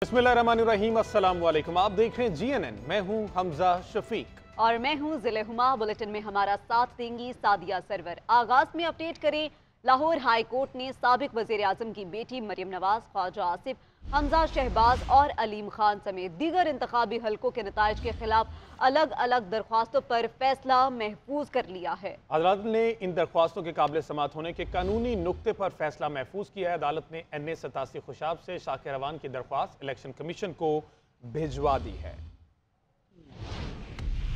बिस्मिल्लाहिर्रहमानिर्रहीम, अस्सलाम वालेकुम। आप देख रहे हैं GNN। मैं हूं हमजा शफीक और मैं हूं जिले हुमा। बुलेटिन में हमारा साथ देंगी सादिया सरवर। आगाज में अपडेट करें, लाहौर हाई कोर्ट ने साबिक वजीर आजम की बेटी मरियम नवाज, ख्वाजा आसिफ, हमजा शहबाज और अलीम खान समेत दीगर इंतखाबी हलकों के नताइज के खिलाफ अलग अलग दरख्वास्तों पर फैसला महफूज कर लिया है। अदालत ने इन दरख्वास्तों के काबिल समात होने के कानूनी नुक्ते पर फैसला महफूज किया है। अदालत ने NA 87 खुशाब से शाकिर रवान की दरख्वास्त इलेक्शन कमीशन को भिजवा दी है।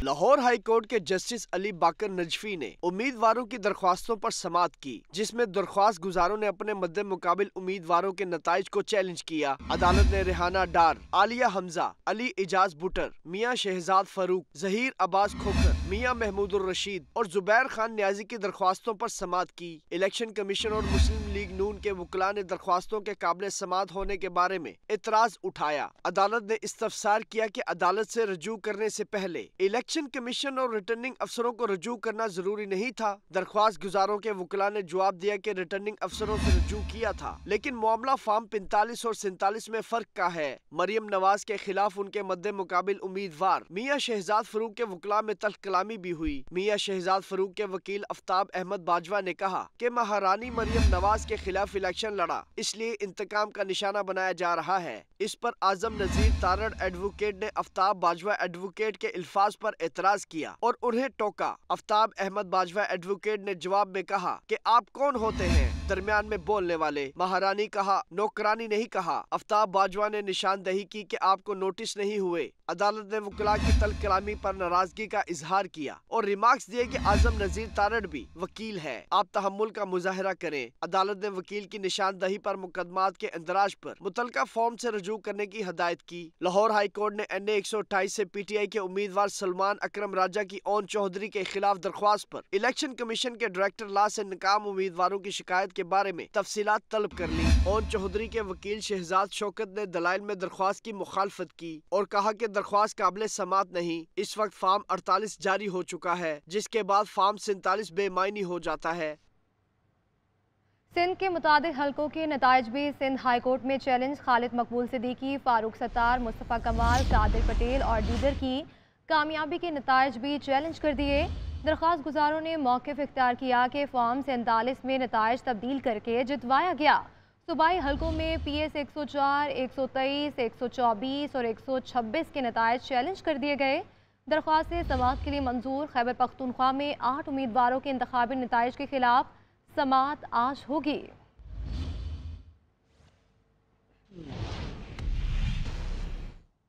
लाहौर हाई कोर्ट के जस्टिस अली बाकर नजफी ने उम्मीदवारों की दरख्वास्तों पर समात की, जिसमें दरख्वास्त गुजारों ने अपने मद्दे मुकाबिल उम्मीदवारों के नताइज को चैलेंज किया। अदालत ने रेहाना डार, आलिया हमजा, अली इजाज बुटर, मियां शहजाद फरूक, जहीर अब्बास खोखर, मियां महमूदुर रशीद और जुबैर खान न्याजी की दरख्वास्तों पर समात की। इलेक्शन कमीशन और मुस्लिम लीग नून के वकला ने दरख्वास्तों के काबिल समात होने के बारे में एतराज उठाया। अदालत ने इस्तफसार किया कि अदालत से रजू करने से पहले इलेक्शन कमीशन और रिटर्निंग अफसरों को रजू करना जरूरी नहीं था। दरख्वास्त गुजारों के वकला ने जवाब दिया कि रिटर्निंग अफसरों से रजू किया था, लेकिन मामला फॉर्म 45 और 47 में फर्क का है। मरियम नवाज के खिलाफ उनके मद्दे मुकाबिल उम्मीदवार मियां शहजाद फरूक के वकला में तल्ख कलामी भी हुई। मियां शहजाद फरूक के वकील आफ्ताब अहमद बाजवा ने कहा कि महारानी मरियम नवाज के खिलाफ इलेक्शन लड़ा, इसलिए इंतकाम का निशाना बनाया जा रहा है। इस पर आजम नजीर तारड़ एडवोकेट ने आफ्ताब बाजवा एडवोकेट के अल्फाज पर एतराज किया और उन्हें टोका। आफ्ताब अहमद बाजवा एडवोकेट ने जवाब में कहा कि आप कौन होते हैं दरमियान में बोलने वाले। महारानी कहा, नौकरानी नहीं कहा। आफ्ताब बाजवा ने निशानदही की कि आपको नोटिस नहीं हुए। अदालत ने वकला की तल्ख कलामी पर नाराजगी का इजहार किया और रिमार्क्स दिए कि आजम नजीर तारड़ भी वकील है, आप तहम्मुल का मुजाहरा करें। अदालत ने वकील की निशानदही पर मुकदमात के इंदराज पर मुतलका फॉर्म से रजू करने की हदायत की। लाहौर हाई कोर्ट ने NA 128 से PTI के उम्मीदवार सलमान अकरम राजा की ओन चौधरी के खिलाफ दरख्वास्त पर इलेक्शन कमीशन के डायरेक्टर लॉ से नाकाम उम्मीदवारों की शिकायत के बारे में तफसीलात तलब कर ली। ओन चौधरी के वकील शहजाद शौकत ने दलाइल में दरख्वास्त की मुखालफत की और कहा कि दरख्वास्त काबिल समात नहीं। इस वक्त फॉर्म 48 जारी हो चुका है, जिसके बाद फॉर्म 47 बेमायनी हो जाता है। सिंध के मुताबिक हलकों के नताइज भी सिंध हाई कोर्ट में चैलेंज। खालिद मकबूल सिद्दीकी, फारूक सत्तार, मुस्तफ़ा कमाल, सादिर पटेल और दीगर की कामयाबी के नताइज भी चैलेंज कर दिए। दरख्वास्त गुजारों ने मौक़िफ़ इख्तियार किया कि फॉर्म 47 में नताइज तब्दील करके जितवाया गया। सूबाई हलकों में PS 104, 123, 124 और 126 के नताइज चैलेंज कर दिए गए। दरख्वास्त समाअत के लिए मंजूर। खैबर पख्तूनख्वा में 8 उम्मीदवारों के इंतखाबी नताइज के खिलाफ समाअत आज होगी।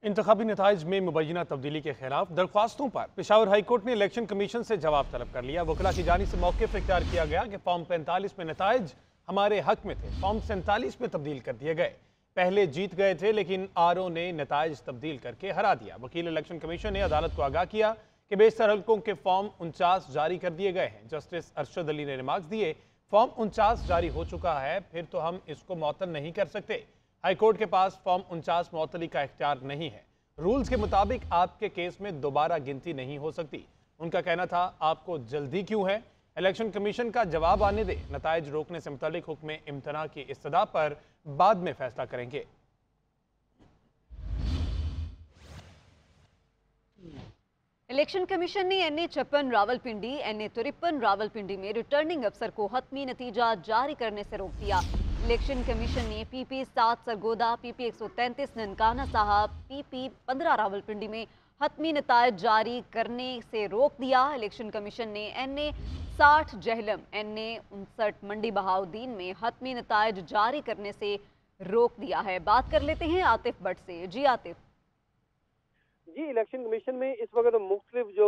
इंतखाबी नताइज में मुबैना तब्दीली के खिलाफ दरख्वास्तों पर पेशावर हाई कोर्ट ने इलेक्शन कमीशन से जवाब तलब कर लिया। वकला की जानिब से मौक़िफ़ इख्तियार किया गया कि फॉर्म 45 में नताइज हमारे हक में थे, फॉर्म 47 में तब्दील कर दिए गए। पहले जीत गए थे, लेकिन RO ने नताइज तब्दील करके हरा दिया। वकील इलेक्शन कमीशन ने अदालत को आगाह किया कि बेशतर हलकों के फॉर्म 49 जारी कर दिए गए हैं। जस्टिस अरशद अली ने रिमार्क्स दिए, फॉर्म 49 जारी हो चुका है, फिर तो हम इसको मुअत्तल नहीं कर सकते। हाई कोर्ट के पास फॉर्म 49 मुअत्तली का इख्तियार नहीं है। रूल्स के मुताबिक आपके केस में दोबारा गिनती नहीं हो सकती। उनका कहना था, आपको जल्दी क्यों है, इलेक्शन कमीशन का जवाब आने दे। नताइज रोकने से मुतालिक हुक्म इम्तना की इस्तदा पर बाद में फैसला करेंगे। इलेक्शन कमीशन ने NA 56 रावलपिंडी, NA 53 रावलपिंडी में रिटर्निंग अफसर को हतमी नतीजा जारी करने से रोक दिया। इलेक्शन कमीशन ने PP 7 सरगोदा, PP 133 ननकाना साहब, PP 15 रावलपिंडी में हतमी नताइज जारी करने से रोक दिया। इलेक्शन कमीशन ने NA 60 जहलम, NA 59 मंडी बहाउद्दीन में हतमी नताइज जारी करने से रोक दिया है। बात कर लेते हैं आतिफ भट्ट से। जी आतिफ। जी, इलेक्शन कमीशन में इस वक्त मुख्तलिफ जो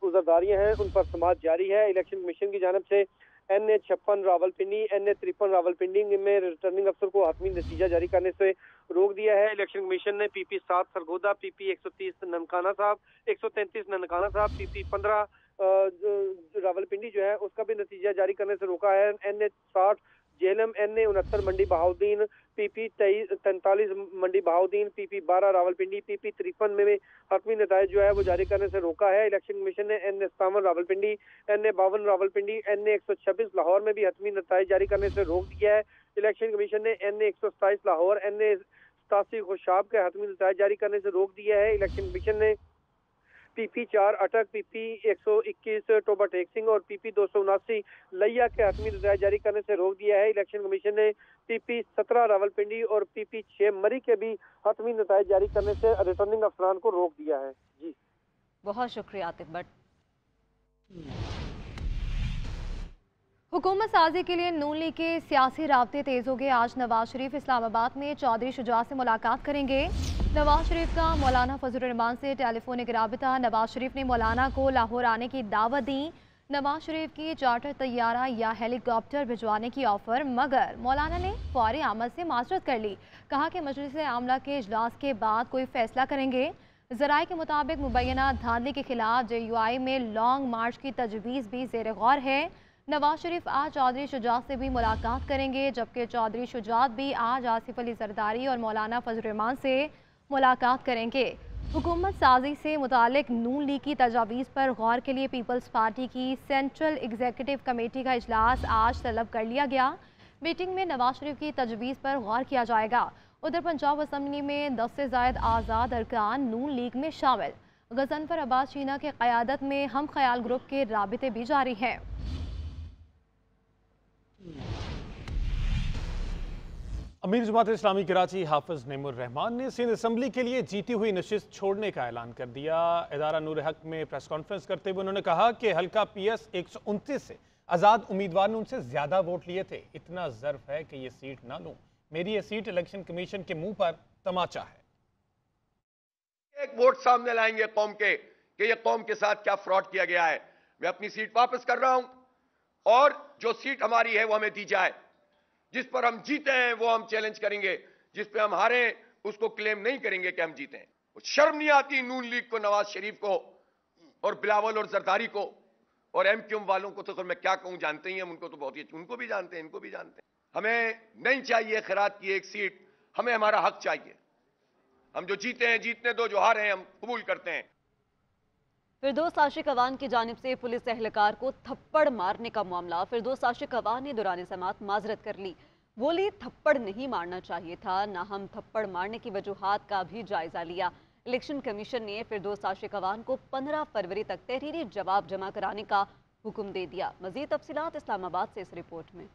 उज़रदारियाँ हैं उन पर समाअत जारी है। इलेक्शन कमीशन की जानिब से NA 56 रावलपिंडी, NA 53 रावलपिंडी में रिटर्निंग अफसर को हतमी नतीजा जारी करने से रोक दिया है। इलेक्शन कमीशन ने PP 7 सरगोदा, PP 130 ननकाना साहब, 133 ननकाना साहब, PP 15 रावलपिंडी जो है उसका भी नतीजा जारी करने से रोका है। NA 60 जेलम, NA 69 मंडी बहाउद्दीन, PP 43 मंडी बहाउद्दीन, PP 12 रावलपिंडी, PP 53 में हतमी नताइज जो है वो जारी करने से रोका है। इलेक्शन कमीशन ने NA 57 Rawalpindi, NA 52 Rawalpindi, NA 126 Lahore में भी हतमी नताइज जारी करने से रोक दिया है। इलेक्शन कमीशन ने NA 127 लाहौर, NA 87 खुशाब के हतमी नताइज जारी करने से रोक दिया है। इलेक्शन कमीशन ने PP4 अटक, PP121 टोबा टेक सिंह और PP279 लैया के हतमी नताइज जारी करने से रोक दिया है। इलेक्शन कमीशन ने PP17 रावलपिंडी और PP6 मरी के भी हतमी नताइज जारी करने से रिटर्निंग अफसरान को रोक दिया है। जी बहुत शुक्रिया आतिफ भट्ट। हुकूमत साजी के लिए नून लीग के सियासी राब्ते तेज हो गए। आज नवाज शरीफ इस्लामाबाद में चौधरी शुजा से मुलाकात करेंगे। नवाज शरीफ का मौलाना फजलुर रहमान से टेलीफोनिक राबिता। नवाज शरीफ ने मौलाना को लाहौर आने की दावत दी। नवाज शरीफ की चार्टर तैयारा या हेलीकॉप्टर भिजवाने की ऑफर, मगर मौलाना ने फौरी आमद से माजरत कर ली। कहा कि मजलिस आमला के इजलास के बाद कोई फैसला करेंगे। ज़राए के मुताबिक मुबैना धांधली के खिलाफ JUI में लॉन्ग मार्च की तजवीज़ भी ज़ेर गौर है। नवाज शरीफ आज चौधरी शुजात से भी मुलाकात करेंगे, जबकि चौधरी शुजात भी आज आसिफ अली जरदारी और मौलाना फजलुर रहमान से मुलाकात करेंगे। हुकूमत साजी से मुतालिक नून लीग की तजावीज़ पर गौर के लिए पीपल्स पार्टी की सेंट्रल एग्जीक्यूटिव कमेटी का इजलास आज तलब कर लिया गया। मीटिंग में नवाज शरीफ की तजवीज़ पर गौर किया जाएगा। उधर पंजाब असम्बली में 10 से ज़ायद आज़ाद अरकान नून लीग में शामिल। गजनफर अब्बास चीना के क़यादत में हम ख्याल ग्रुप के राबिते भी जारी हैं। अमीर जमात इस्लामी कराची हाफिज नईमुर रहमान ने सिंध असम्बली के लिए जीती हुई नशिस्त छोड़ने का ऐलान कर दिया। इदारा नूर हक में प्रेस कॉन्फ्रेंस करते हुए उन्होंने कहा कि हल्का PS 129 से आज़ाद उम्मीदवार ने उनसे ज़्यादा वोट लिए थे। इतना ज़र्फ है कि ये सीट ना लूँ। मेरी ये सीट इलेक्शन कमीशन के मुंह पर तमाचा है। एक वोट सामने लाएंगे कौम के कि ये कौम के साथ क्या फ्रॉड किया गया है। मैं अपनी सीट वापस कर रहा हूं और जो सीट हमारी है वो हमें दी जाए। जिस पर हम जीते हैं वो हम चैलेंज करेंगे, जिस पे हम हारे उसको क्लेम नहीं करेंगे कि हम जीते हैं। शर्म नहीं आती नून लीग को, नवाज शरीफ को और बिलावल और जरदारी को और MQM वालों को तो मैं क्या कहूं, जानते ही हम उनको तो बहुत ही, उनको भी जानते हैं, इनको भी जानते हैं। हमें नहीं चाहिए खैरात की एक सीट, हमें हमारा हक चाहिए। हम जो जीते हैं जीतने दो, जो हारे हैं हम कबूल करते हैं। फिरदौस आशिक अवान की जानिब से पुलिस एहलकार को थप्पड़ मारने का मामला। फिरदौस आशिक अवान ने दौरान समात माजरत कर ली। बोली थप्पड़ नहीं मारना चाहिए था, ना हम थप्पड़ मारने की वजूहात का भी जायजा लिया। इलेक्शन कमीशन ने फिरदौस आशिक अवान को 15 फरवरी तक तहरीरी जवाब जमा कराने का हुक्म दे दिया। मजीद तफसीलात इस्लामाबाद से इस रिपोर्ट में।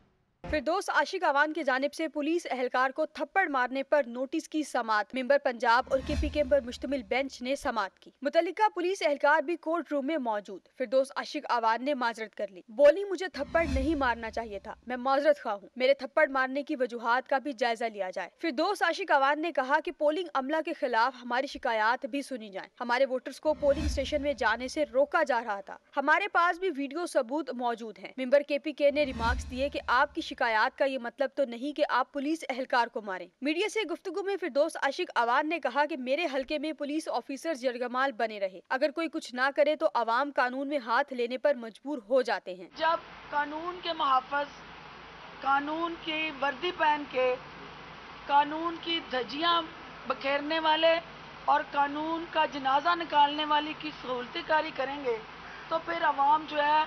फिरदौस आशिक अवान की जानिब से पुलिस एहलकार को थप्पड़ मारने पर नोटिस की समात। मेंबर पंजाब और KPK पर मुश्तमिल बेंच ने समात की। मुतल्लिका पुलिस एहलकार भी कोर्ट रूम में मौजूद। फिरदौस आशिक अवान ने माजरत कर ली। बोली मुझे थप्पड़ नहीं मारना चाहिए था, मैं माजरत खा हूँ। मेरे थप्पड़ मारने की वजूहात का भी जायजा लिया जाए। फिरदौस आशिक अवान ने कहा कि पोलिंग अमला के खिलाफ हमारी शिकायत भी सुनी जाए। हमारे वोटर्स को पोलिंग स्टेशन में जाने से रोका जा रहा था। हमारे पास भी वीडियो सबूत मौजूद है। मेंबर KPK ने रिमार्क्स दिए कि आपकी शिकायत का ये मतलब तो नहीं कि आप पुलिस एहलकार को मारें। मीडिया से गुफ्तगू में फिरदौस आशिक अवान ने कहा कि मेरे हलके में पुलिस ऑफिसर्स जरगमाल बने रहे। अगर कोई कुछ ना करे तो अवाम कानून में हाथ लेने पर मजबूर हो जाते हैं। जब कानून के मुहाफ़िज़ कानून की वर्दी पहन के कानून की धज्जियां बखेरने वाले और कानून का जनाजा निकालने वाली की सहूलतकारी करेंगे तो फिर अवाम जो है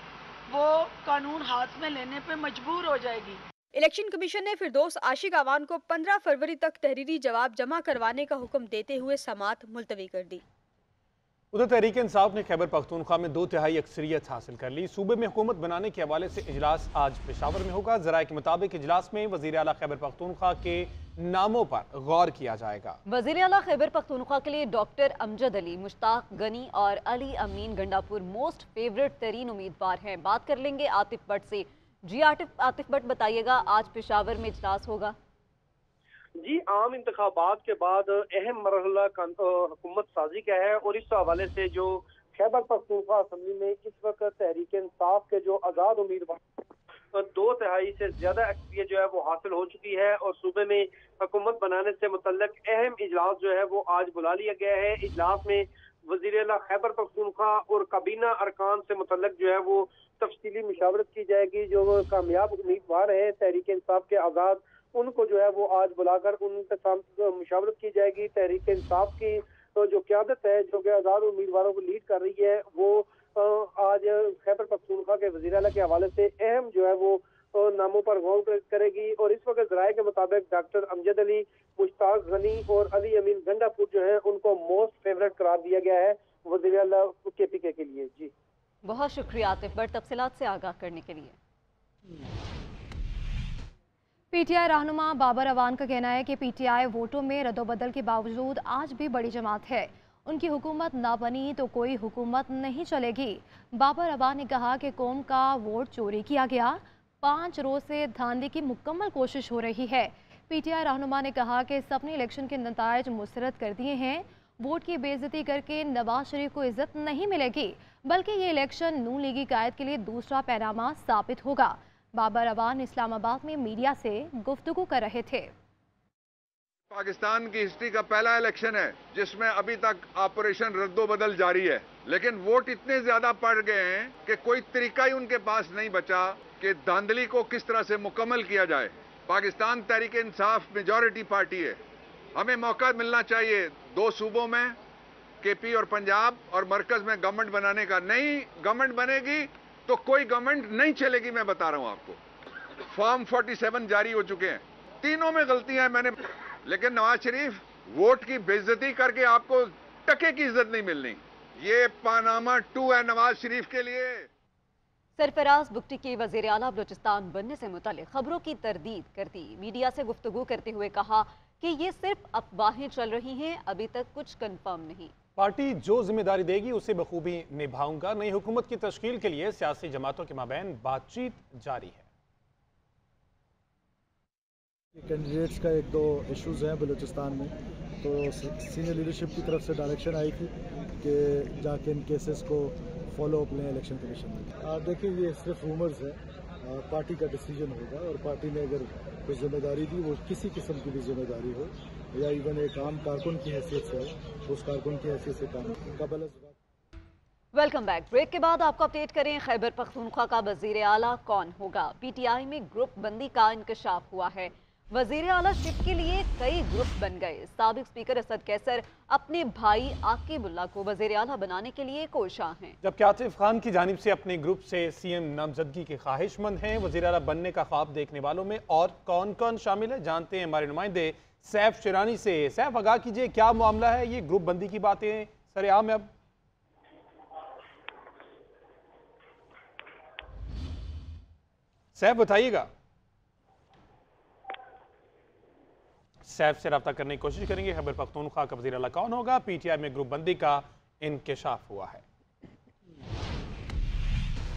वो कानून हाथ में लेने पे मजबूर हो जाएगी। इलेक्शन कमीशन ने फिरदौस आशिक अवान को 15 फरवरी तक तहरीरी जवाब जमा करवाने का हुक्म देते हुए समात मुलतवी कर दी। उधर तहरीक इंसाफ ने खैबर पख्तूनख्वा में 2/3 अक्सरियत हासिल कर ली। सूबे में हुकूमत बनाने के हवाले से इजलास आज पेशावर में होगा। ज़राए के मुताबिक इजलास में वज़ीर आला खैबर पख्तूनख्वा के नामों पर गौर किया जाएगा। वज़ीर आला खैबर पख्तूनख्वा के लिए डॉक्टर अमजद अली, मुश्ताक गनी और अली अमीन गंडापुर मोस्ट फेवरेट तरीन उम्मीदवार हैं। बात कर लेंगे आतिफ भट्ट से। जी आतिफ भट्ट, बताइएगा आज पेशावर में इजलास होगा। जी, आम इंतखाबात के बाद अहम मरहला हुकूमत साजी का है और इस हवाले से जो खैबर पख्तूनख्वा असम्बली में इस वक्त तहरीक इंसाफ के जो आज़ाद उम्मीदवार 2/3 से ज्यादा अक्सरियत जो है वो हासिल हो चुकी है और सूबे में हुकूमत बनाने से मुतल्लिक अहम इजलास जो है वो आज बुला लिया गया है। इजलास में वज़ीर आला खैबर पख्तूनख्वा और काबीना अरकान से मुतल्लिक जो है वो तफसीली मुशावरत की जाएगी। जो कामयाब उम्मीदवार है तहरीक इंसाफ के आज़ाद, उनको जो है वो आज बुलाकर उनके साथ मुशावरत की जाएगी। तहरीक इंसाफ की तो जो क़यादत है, जो कि आज़ाद उम्मीदवारों को लीड कर रही है, वो आज खैबर पख्तूनख्वा के वज़ीर आला के हवाले से अहम जो है वो नामों पर गौर करेगी। और इस वक्त राय के मुताबिक डॉक्टर अमजद अली, मुश्ताक गनी और अली अमीन गंडापुर जो है उनको मोस्ट फेवरेट करार दिया गया है वज़ीर आला KPK के लिए। जी बहुत शुक्रिया आतिफ भट्ट तफसीलात से आगाह करने के लिए। PTI रहनुमा बाबर अवान का कहना है कि PTI वोटों में रद्दोबदल के बावजूद आज भी बड़ी जमात है। उनकी हुकूमत ना बनी तो कोई हुकूमत नहीं चलेगी। बाबर अवान ने कहा कि कौम का वोट चोरी किया गया, 5 रोज से धांधली की मुकम्मल कोशिश हो रही है। PTI रहनुमा ने कहा कि सबने इलेक्शन के नतायज मुस्तरद कर दिए हैं। वोट की बेइज्जती करके नवाज शरीफ को इज्जत नहीं मिलेगी, बल्कि ये इलेक्शन नून लीगी कायद के लिए दूसरा पैनामा साबित होगा। बाबर अवान इस्लामाबाद में मीडिया से गुफ्तगू कर रहे थे। पाकिस्तान की हिस्ट्री का पहला इलेक्शन है जिसमें अभी तक ऑपरेशन रद्दोबदल जारी है, लेकिन वोट इतने ज्यादा पड़ गए हैं कि कोई तरीका ही उनके पास नहीं बचा कि धांधली को किस तरह से मुकम्मल किया जाए। पाकिस्तान तहरीक इंसाफ मेजॉरिटी पार्टी है, हमें मौका मिलना चाहिए 2 सूबों में KP और पंजाब और मरकज में गवर्नमेंट बनाने का। नहीं गवर्नमेंट बनेगी तो कोई गवर्नमेंट नहीं चलेगी। मैं बता रहा हूं आपको, फॉर्म 47 जारी हो चुके हैं, तीनों में गलतियां हैं मैंने, लेकिन नवाज शरीफ वोट की बेइज्जती करके आपको टके की इज्जत नहीं मिलनी। ये पानामा 2 है नवाज शरीफ के लिए। सरफराज बुगटी के वज़ीर आला बलूचिस्तान बनने से मुतालिक खबरों की तरदीद कर दी। मीडिया से गुफ्तगू करते हुए कहा कि ये सिर्फ अफवाहें चल रही हैं, अभी तक कुछ कंफर्म नहीं। पार्टी जो जिम्मेदारी देगी उसे बखूबी निभाऊंगा। नई हुकूमत की तश्कील के लिए सियासी जमातों के माबैन बातचीत जारी है। कैंडिडेट्स का 1-2 इश्यूज़ हैं बलूचिस्तान में, तो सीनियर लीडरशिप की तरफ से डायरेक्शन आई थी कि जाके इन केसेस को फॉलो अप लें इलेक्शन कमीशन में। देखिए ये सिर्फ रूमर्स है, पार्टी का डिसीजन होगा और पार्टी ने अगर कोई जिम्मेदारी दी, वो किसी किस्म की भी जिम्मेदारी हो या इवन एक आम कारकुन की हैसियत से हो, तो उस कारकुन की हैसियत से काम कबल। Welcome back. ब्रेक के बाद आपको अपडेट करें खैबर पख्तूनख्वा का वज़ीर आला कौन होगा। PTI में ग्रुप बंदी का इंकशाफ हुआ है। वज़ीर आला शिप के लिए कई ग्रुप बन गए। साबिक स्पीकर असद कैसर अपने भाई आकिबुल्ला को वज़ीर आला बनाने के लिए कोशां हैं, जबकि आतिफ खान की जानिब से अपने ग्रुप से CM नामजदगी के ख्वाहिशमंद हैं। वज़ीर आला बनने का ख्वाब देखने वालों में और कौन कौन शामिल है, जानते हैं हमारे नुमाइंदे सैफ शिरानी से। सैफ, आगाह कीजिए क्या मामला है, ये ग्रुप बंदी की बातें सरेआम है अब? सैफ बताइएगा। सैफ से रब्ता करने की कोशिश करेंगे। खैबर पख्तूनख्वा का वज़ीर आला कौन होगा, PTI में ग्रुप बंदी का इंकशाफ हुआ है।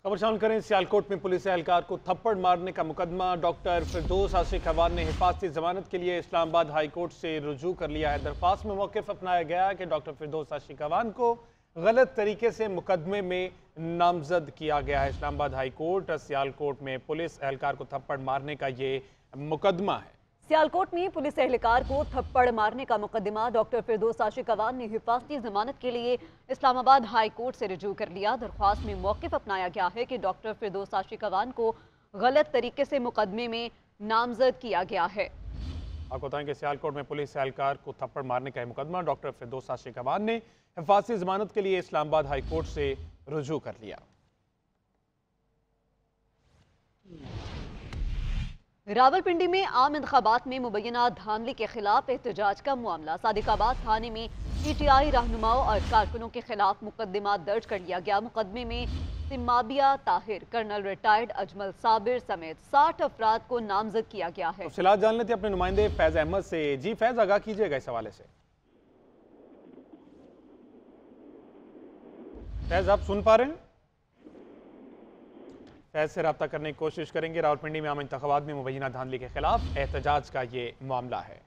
खबर शामिल करें, सियालकोट में पुलिस एहलकार को थप्पड़ मारने का मुकदमा। डॉक्टर फिरदौस आशिक अवान ने हिफाजती जमानत के लिए इस्लामाबाद हाई कोर्ट से रुजू कर लिया है। दरख्वास्त में मौक़िफ़ अपनाया गया कि डॉक्टर फिरदौस आशिक अवान को गलत तरीके से मुकदमे में नामजद किया गया है। इस्लामाबाद हाई कोर्ट सियालकोट में पुलिस एहलकार को थप्पड़ मारने का ये मुकदमा है। सियालकोट में पुलिस एहलकार को थप्पड़ मारने का मुकदमा डॉक्टर फिरदौस आशिक अवान ने हिफाजती जमानत के लिए इस्लामाबाद हाई कोर्ट से रुजू कर लिया। दरख्वास्त में मौक़िफ़ अपनाया गया है कि डॉक्टर फिरदौस आशिक अवान को गलत तरीके से मुकदमे में नामजद किया गया है। आपको बताएं कि सियालकोट में पुलिस एहलकार को थप्पड़ मारने का मुकदमा डॉक्टर फिरदौस आशिक अवान ने हिफाजती जमानत के लिए इस्लामाबाद हाई कोर्ट से रुजू कर लिया। रावलपिंडी में आम इंतखाबात में मुबैना धांधली के खिलाफ एहतजाज का मामला। सादिकाबाद थाने में PTI रहनुमाओं और कारकुनों के खिलाफ मुकदमा दर्ज कर लिया गया। मुकदमे में सिमाबिया ताहिर, कर्नल रिटायर्ड अजमल साबिर समेत 60 अफराद को नामजद किया गया है। तफसीलात जान लेते अपने नुमाइंदे फैज अहमद से। जी फैज, आगाह कीजिएगा इस हवाले से। फैज, आप सुन पा रहे हैं? फैज से रब्ता करने की कोशिश करेंगे। रावलपिंडी में आम इंतखाबात में मुबैना धांधली के खिलाफ एहतजाज का ये मामला है।